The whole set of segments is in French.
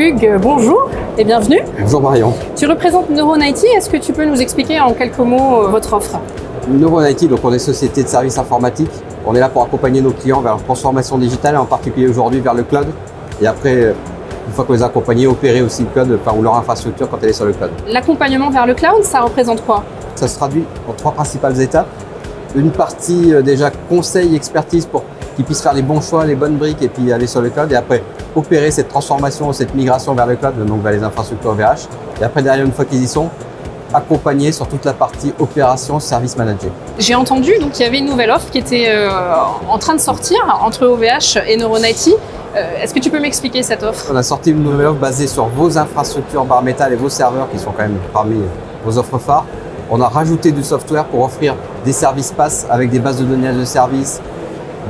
Hugues, bonjour et bienvenue. Bonjour Marion. Tu représentes Neuron IT, est-ce que tu peux nous expliquer en quelques mots votre offre? Neuron IT, donc on est société de services informatiques. On est là pour accompagner nos clients vers la transformation digitale, et en particulier aujourd'hui vers le cloud. Et après, une fois qu'on les a accompagnés, opérer aussi le cloud, ou leur infrastructure quand elle est sur le cloud. L'accompagnement vers le cloud, ça représente quoi? Ça se traduit en 3 principales étapes. Une partie déjà conseil, expertise pour qu'ils puissent faire les bons choix, les bonnes briques et puis aller sur le cloud. Et après, opérer cette transformation, cette migration vers le cloud, donc vers les infrastructures VH. Et après, derrière, une fois qu'ils y sont, accompagner sur toute la partie opération, service manager. J'ai entendu donc qu'il y avait une nouvelle offre qui était en train de sortir entre OVH et Neuron IT. Est-ce que tu peux m'expliquer cette offre? On a sorti une nouvelle offre basée sur vos infrastructures bare metal et vos serveurs qui sont quand même parmi vos offres phares. On a rajouté du software pour offrir des services PaaS avec des bases de données de service,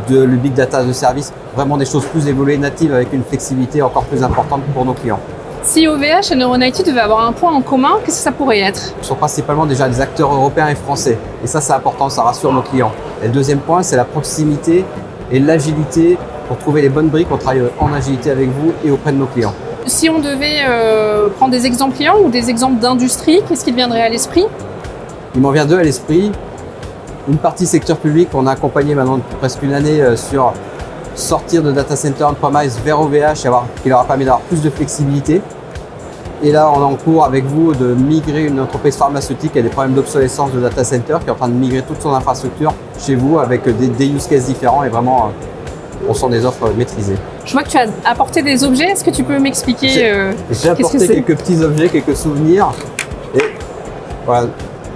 le big data de service, vraiment des choses plus évoluées, natives avec une flexibilité encore plus importante pour nos clients. Si OVH et Neuron IT devaient avoir un point en commun, qu'est-ce que ça pourrait être? Ce sont principalement déjà des acteurs européens et français. Et ça, c'est important, ça rassure nos clients. Et le deuxième point, c'est la proximité et l'agilité pour trouver les bonnes briques. On travaille en agilité avec vous et auprès de nos clients. Si on devait prendre des exemples clients ou des exemples d'industrie, qu'est-ce qui te viendrait à l'esprit? Il m'en vient deux à l'esprit. Une partie secteur public, on a accompagné maintenant depuis presque une année sur sortir de data center on-premise vers OVH qui leur a permis d'avoir plus de flexibilité. Et là, on est en cours avec vous de migrer une entreprise pharmaceutique qui a des problèmes d'obsolescence de data center, qui est en train de migrer toute son infrastructure chez vous avec des use cases différents et vraiment, on sent des offres maîtrisées. Je vois que tu as apporté des objets. Est-ce que tu peux m'expliquer J'ai apporté quelques petits objets, quelques souvenirs. Et voilà,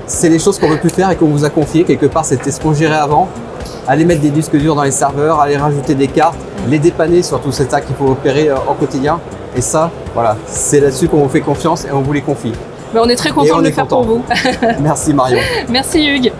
c'est les choses qu'on veut plus faire et qu'on vous a confiées. Quelque part, c'était ce qu'on gérait avant. Aller mettre des disques durs dans les serveurs, aller rajouter des cartes, les dépanner sur tout ça qu'il faut opérer au quotidien. Et ça, voilà, c'est là-dessus qu'on vous fait confiance et on vous les confie. On est très content de le faire pour vous. Merci Marion. Merci Hugues.